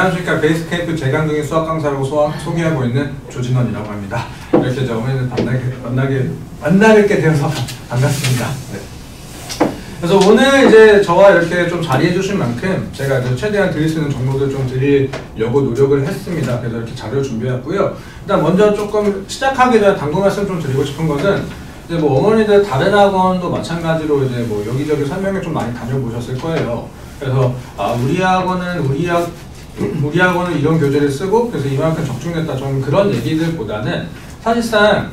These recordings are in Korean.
안녕하십니까. 베이스캠프 재간둥이 수학 강사라고 소개하고 있는 조진원이라고 합니다. 이렇게 저 오늘 만나 뵙게 되어서 반갑습니다. 네. 그래서 오늘 이제 저와 이렇게 좀 자리해 주신 만큼 제가 이제 최대한 드릴 수 있는 정보들 좀 드리려고 노력을 했습니다. 그래서 이렇게 자료 준비했고요. 일단 먼저 조금 시작하기 전에 당부 말씀 좀 드리고 싶은 것은 이제 뭐 어머니들 다른 학원도 마찬가지로 이제 뭐 여기저기 설명회 좀 많이 다녀보셨을 거예요. 그래서 우리 학원은 이런 교재를 쓰고 그래서 이만큼 적중됐다 좀 그런 얘기들보다는 사실상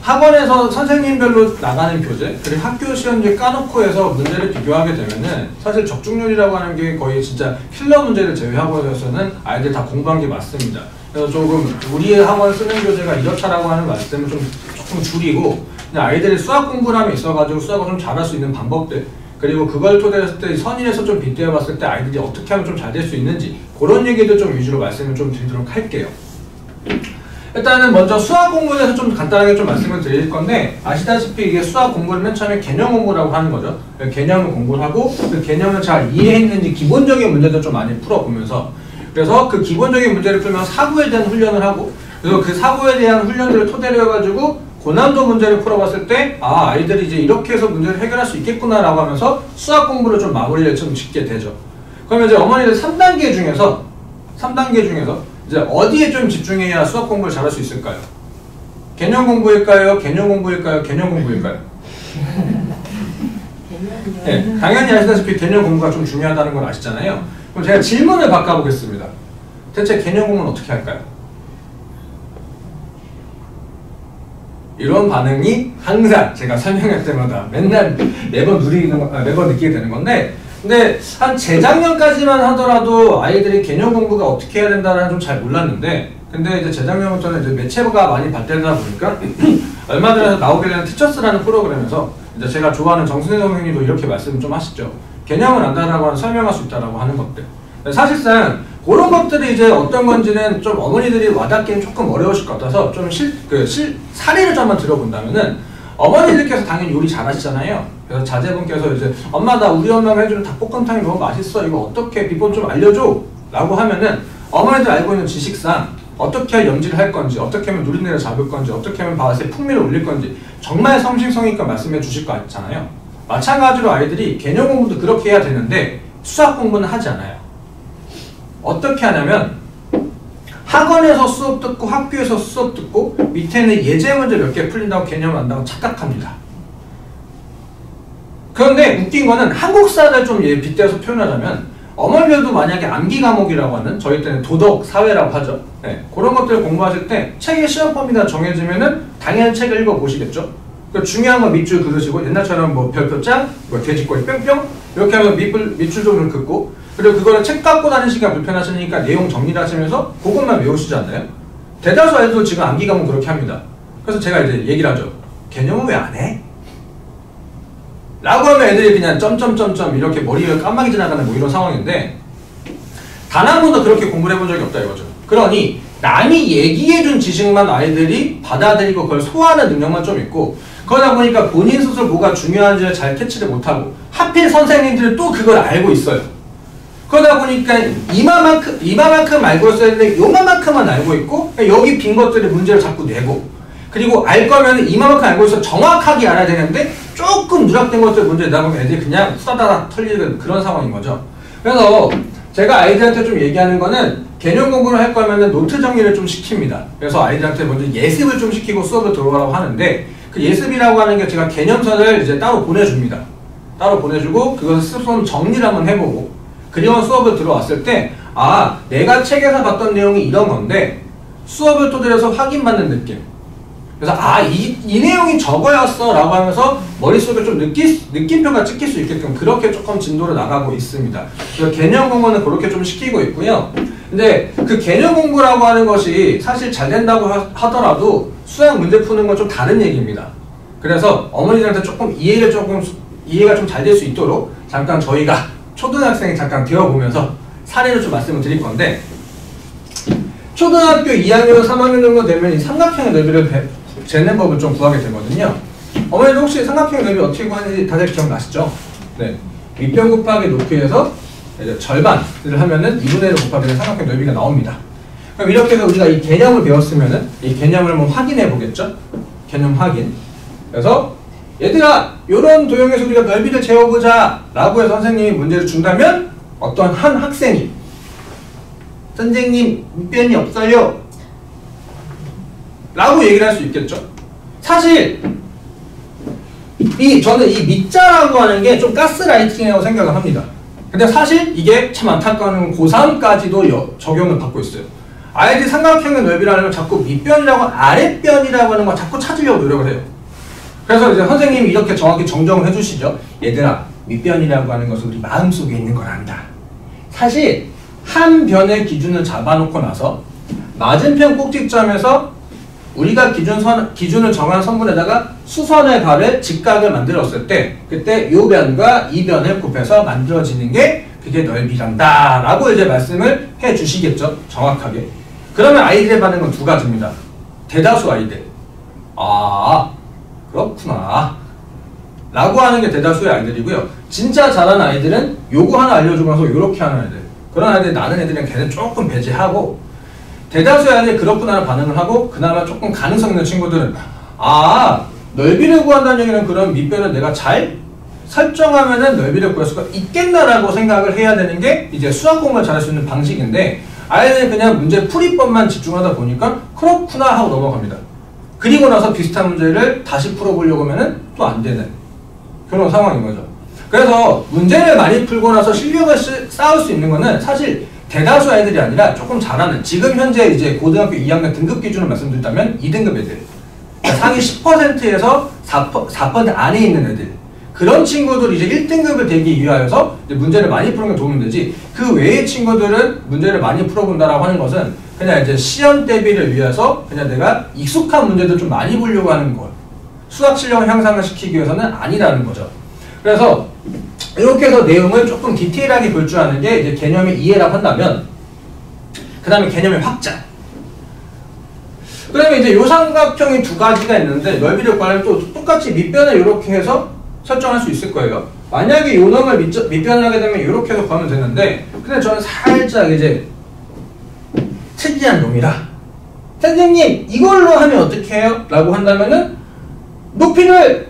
학원에서 선생님별로 나가는 교재 그리고 학교 시험지 까놓고 해서 문제를 비교하게 되면은 사실 적중률이라고 하는 게 거의 진짜 킬러 문제를 제외하고서는 아이들 다 공부한 게 맞습니다. 그래서 조금 우리의 학원 쓰는 교재가 이렇다라고 하는 말씀을 조금 줄이고 그냥 아이들이 수학 공부함이 있어가지고 수학을 좀 잘할 수 있는 방법들 그리고 그걸 토대로 했을 때 선인에서 좀 빗대어 봤을 때 아이들이 어떻게 하면 좀 잘 될 수 있는지 그런 얘기들 좀 위주로 말씀을 좀 드리도록 할게요. 일단은 먼저 수학 공부에 대해서 좀 간단하게 좀 말씀을 드릴 건데 아시다시피 이게 수학 공부를 맨 처음에 개념 공부라고 하는 거죠. 개념을 공부를 하고 그 개념을 잘 이해했는지 기본적인 문제들 좀 많이 풀어보면서 그래서 그 기본적인 문제를 풀면서 사고에 대한 훈련을 하고 그래서 그 사고에 대한 훈련들을 토대로 해가지고 고난도 문제를 풀어봤을 때 아이들이 이제 이렇게 해서 문제를 해결할 수 있겠구나 라고 하면서 수학 공부를 좀 마무리를 좀 짓게 되죠. 그러면 이제 어머니들 3단계 중에서 이제 어디에 좀 집중해야 수학 공부를 잘할 수 있을까요? 개념 공부일까요? 개념 공부일까요? 개념 공부일까요? 네, 당연히 아시다시피 개념 공부가 좀 중요하다는 걸 아시잖아요. 그럼 제가 질문을 바꿔보겠습니다. 대체 개념 공부는 어떻게 할까요? 이런 반응이 항상 제가 설명할 때마다 맨날 매번 느끼게 되는 건데 근데 한 재작년까지만 하더라도 아이들이 개념 공부가 어떻게 해야 된다는 좀 잘 몰랐는데 근데 이제 재작년부터는 이제 매체가 많이 발달되다 보니까 얼마 전에 나오게 된 티처스라는 프로그램에서 이제 제가 좋아하는 정순혜 선생님도 이렇게 말씀을 좀 하시죠. 개념을 안다라고 하는 설명할 수 있다라고 하는 것들. 사실상 그런 것들이 이제 어떤 건지는 좀 어머니들이 와닿기는 조금 어려우실 것 같아서 좀 사례를 좀 한번 들어본다면은 어머니들께서 당연히 요리 잘하시잖아요. 그래서 자제분께서 이제 엄마 나 우리 엄마가 해주는 닭볶음탕이 너무 맛있어. 이거 어떻게 비법 좀 알려줘. 라고 하면은 어머니들 알고 있는 지식상 어떻게 염지를 할 건지 어떻게 하면 누린내를 잡을 건지 어떻게 하면 맛의 풍미를 올릴 건지 정말 성심성의껏 말씀해 주실 거 같잖아요. 마찬가지로 아이들이 개념 공부도 그렇게 해야 되는데 수학 공부는 하지 않아요. 어떻게 하냐면 학원에서 수업 듣고 학교에서 수업 듣고 밑에는 예제 문제 몇 개 풀린다고 개념을 안다고 착각합니다. 그런데 웃긴 거는 한국사를 좀 빗대어서 표현하자면 어머니들도 만약에 암기 과목이라고 하는 저희 때는 도덕, 사회라고 하죠. 네, 그런 것들을 공부하실 때 책의 시험 범위가 정해지면은 당연히 책을 읽어보시겠죠. 중요한 건 밑줄 그으시고 옛날처럼 뭐 별표짱, 뭐 돼지꼬리 뿅뿅 이렇게 하면 밑줄 좀 긋고 그리고 그거를 책 갖고 다니시기가 불편하시니까 내용 정리를 하시면서 그것만 외우시지 않나요? 대다수 아이들도 지금 암기 과목 그렇게 합니다. 그래서 제가 이제 얘기를 하죠. 개념은 왜 안 해? 라고 하면 애들이 그냥 점점점점 이렇게 머리를 깜빡이 지나가는 뭐 이런 상황인데 단 한 번도 그렇게 공부를 해본 적이 없다 이거죠. 그러니 남이 얘기해준 지식만 아이들이 받아들이고 그걸 소화하는 능력만 좀 있고 그러다 보니까 본인 스스로 뭐가 중요한지를 잘 캐치를 못하고 하필 선생님들은 또 그걸 알고 있어요. 그러다 보니까 이만큼 알고 있어야 되는데 요만큼만 알고 있고 여기 빈 것들의 문제를 자꾸 내고 그리고 알 거면 이만큼 알고 있어 정확하게 알아야 되는데 조금 누락된 것들 문제 내다 보면 애들이 그냥 후다다닥 털리는 그런 상황인 거죠. 그래서 제가 아이들한테 좀 얘기하는 거는 개념 공부를 할 거면 노트 정리를 좀 시킵니다. 그래서 아이들한테 먼저 예습을 좀 시키고 수업을 들어가라고 하는데 그 예습이라고 하는 게 제가 개념서를 이제 따로 보내줍니다. 따로 보내주고 그것을 수업 정리를 한번 해보고 그리고 수업을 들어왔을 때 내가 책에서 봤던 내용이 이런 건데 수업을 토대로 해서 확인받는 느낌. 그래서 이 내용이 저거였어 라고 하면서 머릿속에 좀 느낌표가 찍힐 수 있게끔 그렇게 조금 진도를 나가고 있습니다. 그래서 개념 공부는 그렇게 좀 시키고 있고요. 근데 그 개념 공부라고 하는 것이 사실 잘 된다고 하더라도 수학 문제 푸는 건 좀 다른 얘기입니다. 그래서 어머니들한테 조금 이해가 좀 잘 될 수 있도록 잠깐 저희가 초등학생이 잠깐 되어보면서 사례를 좀 말씀을 드릴 건데 초등학교 2학년, 3학년 정도 되면 이 삼각형의 넓이를 재는 법을 좀 구하게 되거든요. 어머니들 혹시 삼각형 넓이 어떻게 구하는지 다들 기억나시죠? 네. 윗변 곱하기 높이에서 이제 절반을 하면은 2분의 1을 곱하면 삼각형 넓이가 나옵니다. 그럼 이렇게 해서 우리가 이 개념을 배웠으면은 이 개념을 한번 확인해 보겠죠? 개념 확인. 그래서 얘들아, 요런 도형에서 우리가 넓이를 재어보자 라고 해서 선생님이 문제를 준다면 어떤 한 학생이 선생님 밑변이 없어요 라고 얘기를 할 수 있겠죠. 사실 저는 이 밑자라고 하는 게 좀 가스라이팅이라고 생각을 합니다. 근데 사실 이게 참 안타까운 고3까지도 적용을 받고 있어요. 아이들이 삼각형의 넓이라는 걸 자꾸 밑변이라고 아랫변이라고 하는 걸 자꾸 찾으려고 노력을 해요. 그래서 이제 선생님이 이렇게 정확히 정정을 해주시죠. 얘들아, 밑변이라고 하는 것은 우리 마음속에 있는 거란다. 사실 한 변의 기준을 잡아놓고 나서 맞은편 꼭지점에서 우리가 기준을 정한 선분에다가 수선의 발을 직각을 만들었을 때 그때 요 변과 이 변을 곱해서 만들어지는 게 그게 넓이란다 라고 이제 말씀을 해 주시겠죠. 정확하게. 그러면 아이들의 반응은 두 가지입니다. 대다수 아이들, 아 그렇구나 라고 하는 게 대다수의 아이들이고요. 진짜 잘하는 아이들은 요거 하나 알려주고 나서 요렇게 하는 애들, 그런 아이들 나는 애들은 걔는 조금 배제하고, 대다수의 아이들이 그렇구나 반응을 하고, 그나마 조금 가능성 있는 친구들은 아 넓이를 구한다는 얘기는 그럼 밑변을 내가 잘 설정하면은 넓이를 구할 수가 있겠나라고 생각을 해야 되는 게 이제 수학 공부를 잘할 수 있는 방식인데, 아이들은 그냥 문제 풀이법만 집중하다 보니까 그렇구나 하고 넘어갑니다. 그리고 나서 비슷한 문제를 다시 풀어보려고 하면은 또 안 되는 그런 상황인 거죠. 그래서 문제를 많이 풀고 나서 실력을 쌓을 수 있는 거는 사실 대다수 아이들이 아니라 조금 잘하는, 지금 현재 이제 고등학교 2학년 등급 기준을 말씀드린다면 2등급 애들, 상위 10%에서 4% 안에 있는 애들, 그런 친구들이 이제 1등급을 되기 위하여서 이제 문제를 많이 푸는 게 도움이 되지, 그 외의 친구들은 문제를 많이 풀어본다라고 하는 것은 그냥 이제 시험 대비를 위해서 그냥 내가 익숙한 문제들 좀 많이 보려고 하는 것, 수학 실력을 향상을 시키기 위해서는 아니라는 거죠. 그래서 이렇게 해서 내용을 조금 디테일하게 볼 줄 아는 게 이제 개념의 이해라고 한다면, 그 다음에 개념의 확장. 그 다음에 이제 요 삼각형이 두 가지가 있는데 넓이를 구하려면 또 똑같이 밑변을 이렇게 해서 설정할 수 있을 거예요. 만약에 요 놈을 밑변을 하게 되면 이렇게 해서 구하면 되는데, 근데 저는 살짝 이제 특이한 놈이라 선생님 이걸로 하면 어떻게 해요? 라고 한다면은 높이를,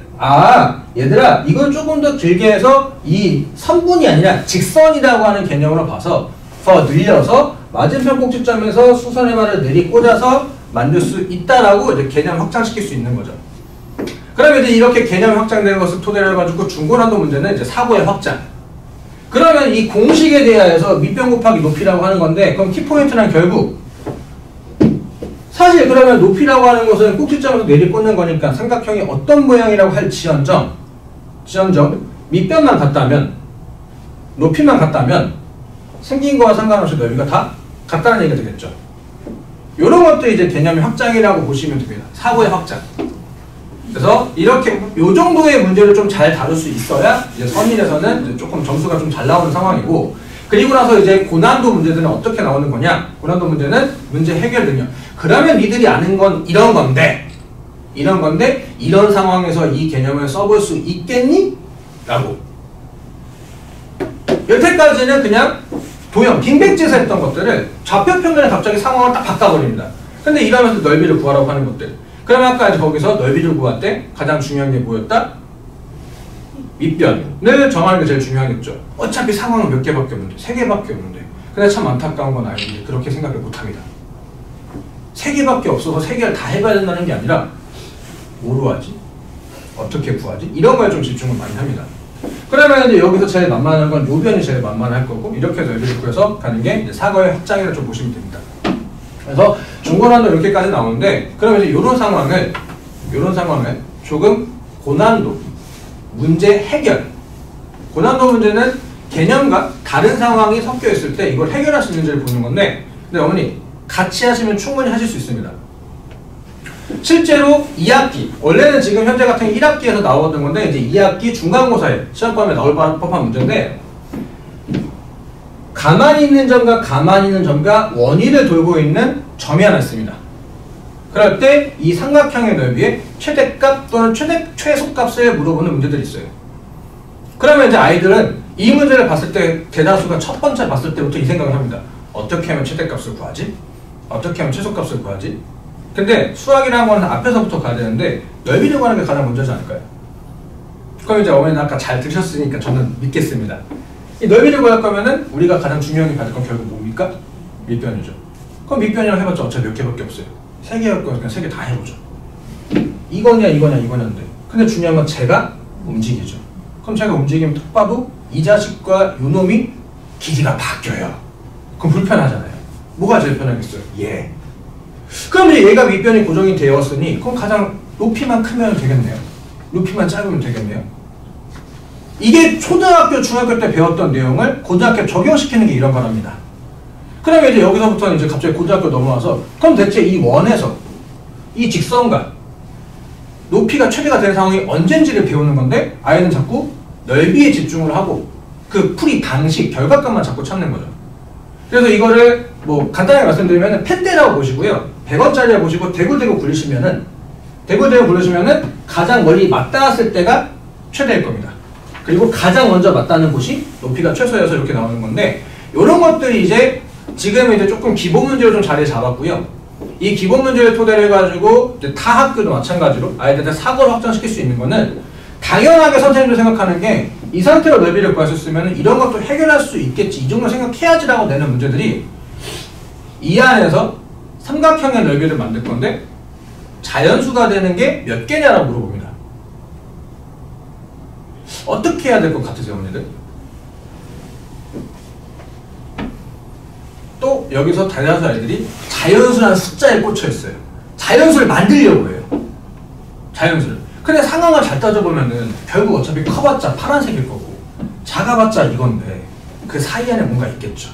얘들아 이걸 조금 더 길게 해서 이 선분이 아니라 직선이라고 하는 개념으로 봐서 더 늘려서 맞은편 꼭지점에서 수선의 발을 내리꽂아서 만들 수 있다라고 이제 개념 확장시킬 수 있는 거죠. 그러면 이제 이렇게 개념이 확장되는 것을 토대로 해가지고 중고난도 문제는 이제 사고의 확장. 그러면 이 공식에 대하여서 밑변 곱하기 높이라고 하는 건데, 그럼 키포인트는 결국 사실 그러면 높이라고 하는 것은 꼭지점에서 내리꽂는 거니까 삼각형이 어떤 모양이라고 할지언정 밑변만 같다면, 높이만 같다면 생긴 거와 상관없이 넓이가 다 같다는 얘기가 되겠죠. 이런 것도 이제 개념의 확장이라고 보시면 됩니다. 사고의 확장. 그래서 이렇게 요 정도의 문제를 좀 잘 다룰 수 있어야 이제 선일에서는 이제 조금 점수가 좀 잘 나오는 상황이고, 그리고 나서 이제 고난도 문제들은 어떻게 나오는 거냐? 고난도 문제는 문제 해결 능력. 그러면 니들이 아는 건 이런 건데 이런 상황에서 이 개념을 써볼 수 있겠니? 라고. 여태까지는 그냥 도형, 빈백지에서 했던 것들을 좌표평면에 갑자기 상황을 딱 바꿔버립니다. 근데 이러면서 넓이를 구하라고 하는 것들. 그러면 아까 이제 거기서 넓이를 구할 때 가장 중요한 게 뭐였다? 밑변을 정하는 게 제일 중요하겠죠. 어차피 상황은 몇 개밖에 없는데, 3개밖에 없는데. 근데 참 안타까운 건 아이들이 그렇게 생각을 못합니다. 3개밖에 없어서 3개를 다 해봐야 된다는 게 아니라 뭐로 하지? 어떻게 구하지? 이런 거에 좀 집중을 많이 합니다. 그러면 이제 여기서 제일 만만한 건 요 변이 제일 만만할 거고, 이렇게 넓이를 구해서 가는 게 이제 사고의 확장이라 좀 보시면 됩니다. 그래서 중고난도 이렇게까지 나오는데, 그러면 이제 요런 상황을 조금 고난도 문제 해결, 고난도 문제는 개념과 다른 상황이 섞여 있을 때 이걸 해결할 수 있는지를 보는 건데, 근데 어머니 같이 하시면 충분히 하실 수 있습니다. 실제로 2학기, 원래는 지금 현재 같은 1학기에서 나오던 건데 이제 2학기 중간고사에 시험범위에 나올 법한 문제인데, 가만히 있는 점과 원위를 돌고 있는 점이 하나 있습니다. 그럴 때 이 삼각형의 넓이의 최대값 또는 최소값을 물어보는 문제들이 있어요. 그러면 이제 아이들은 이 문제를 봤을 때 대다수가 첫 번째 봤을 때부터 이 생각을 합니다. 어떻게 하면 최대값을 구하지? 어떻게 하면 최소값을 구하지? 근데 수학이라는 거는 앞에서부터 가야 되는데 넓이를 구하는 게 가장 먼저지 않을까요? 그럼 이제 어머니는 아까 잘 들으셨으니까 저는 믿겠습니다. 이 넓이를 구할 거면은 우리가 가장 중요하게 받을 건 결국 뭡니까? 밑변이죠. 그럼 밑변이라고 해봤자 어차피 몇 개밖에 없어요. 3개였고 그냥 3개 다 해보죠. 이거냐인데 근데 중요한 건 제가 움직이죠. 그럼 제가 움직이면 딱 봐도 이 자식과 요놈이 길이가 바뀌어요. 그럼 불편하잖아요. 뭐가 제일 편하겠어요? 얘. 그럼 이제 얘가 밑변이 고정이 되었으니 그럼 가장 높이만 크면 되겠네요. 높이만 짧으면 되겠네요. 이게 초등학교, 중학교 때 배웠던 내용을 고등학교에 적용시키는 게 이런 거랍니다. 그러면 이제 여기서부터는 이제 갑자기 고등학교 넘어와서 그럼 대체 이 원에서 이 직선과 높이가 최대가 되는 상황이 언젠지를 배우는 건데 아이는 자꾸 넓이에 집중을 하고 그 풀이 방식, 결과값만 자꾸 찾는 거죠. 그래서 이거를 뭐 간단하게 말씀드리면 펜대라고 보시고요. 100원짜리를 보시고 대굴대굴 굴리시면은 가장 멀리 맞닿았을 때가 최대일 겁니다. 그리고 가장 먼저 맞닿는 곳이 높이가 최소여서 이렇게 나오는 건데 이런 것들이 이제 지금 이제 조금 기본 문제로 좀 자리 잡았고요. 이 기본 문제를 토대로 해가지고 이제 타 학교도 마찬가지로 아이들한테 사고를 확장시킬 수 있는 거는 당연하게 선생님도 생각하는 게 이 상태로 넓이를 구할 수 있으면 이런 것도 해결할 수 있겠지 이 정도 생각해야지라고 내는 문제들이 이 안에서 삼각형의 넓이를 만들 건데 자연수가 되는 게 몇 개냐라고 물어봅니다. 어떻게 해야 될 것 같으세요, 어머니들? 또 여기서 대다수 아이들이 자연수라는 숫자에 꽂혀 있어요. 자연수를 만들려고 해요. 자연수를. 근데 상황을 잘 따져보면은 결국 어차피 커봤자 파란색일 거고 작아봤자 이건데 그 사이 안에 뭔가 있겠죠.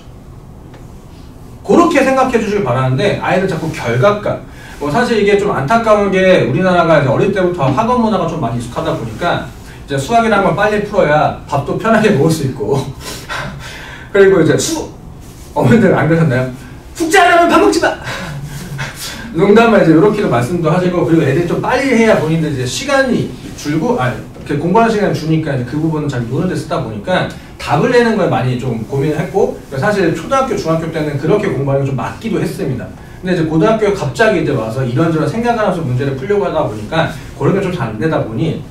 그렇게 생각해 주시길 바라는데 아이들 자꾸 결과값 뭐 사실 이게 좀 안타까운 게 우리나라가 이제 어릴 때부터 학원 문화가 좀 많이 익숙하다 보니까 이제 수학이라는 걸 빨리 풀어야 밥도 편하게 먹을 수 있고 그리고 이제 어머니들 안 그러셨나요? 숙제 안 하면 밥 먹지 마! 농담만 이제 이렇게도 말씀도 하시고 그리고 애들이 좀 빨리 해야 본인들 이제 시간이 줄고 이렇게 공부하는 시간이 주니까 이제 그 부분은 자기 노는 데 쓰다 보니까 답을 내는 거에 많이 좀 고민을 했고 사실 초등학교, 중학교 때는 그렇게 공부하는 게 좀 맞기도 했습니다. 근데 이제 고등학교에 갑자기 이제 와서 이런저런 생각을 하면서 문제를 풀려고 하다 보니까 그런 게 좀 잘 안 되다 보니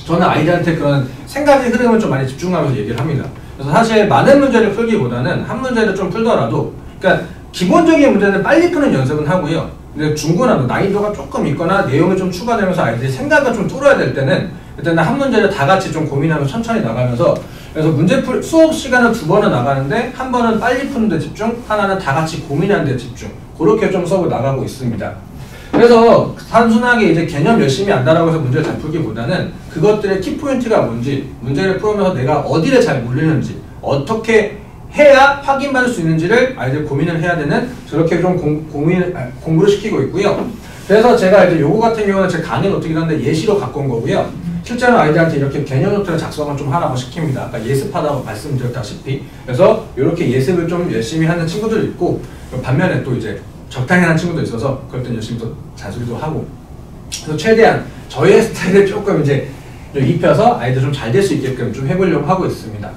저는 아이들한테 그런 생각의 흐름을 좀 많이 집중하면서 얘기를 합니다. 그래서 사실 많은 문제를 풀기보다는 한 문제를 좀 풀더라도 그러니까 기본적인 문제는 빨리 푸는 연습은 하고요. 근데 중고나도 난이도가 조금 있거나 내용이 좀 추가되면서 아이들이 생각을 좀 뚫어야 될 때는 그때는 한 문제를 다 같이 좀 고민하면서 천천히 나가면서 그래서 수업 시간을 2번은 나가는데 한 번은 빨리 푸는 데 집중, 하나는 다 같이 고민하는 데 집중 그렇게 좀 수업을 나가고 있습니다. 그래서 단순하게 이제 개념 열심히 안다라고 해서 문제를 잘 풀기보다는 그것들의 키포인트가 뭔지 문제를 풀면서 내가 어디를 잘 모르는지 어떻게 해야 확인받을 수 있는지를 아이들 고민을 해야 되는 저렇게 좀 공부를 시키고 있고요. 그래서 제가 이제 요거 같은 경우는 제 강의 노트긴 한데 예시로 갖고 온 거고요. 실제로 아이들한테 이렇게 개념 노트를 작성을 좀 하라고 시킵니다. 아까 예습하다고 말씀드렸다시피. 그래서 이렇게 예습을 좀 열심히 하는 친구들 있고 반면에 또 이제 적당히 하는 친구도 있어서 그럴 땐 열심히 또 잔소리도 하고 그래서 최대한 저의 스타일을 조금 이제 입혀서 아이들 좀 잘 될 수 있게끔 좀 해보려고 하고 있습니다.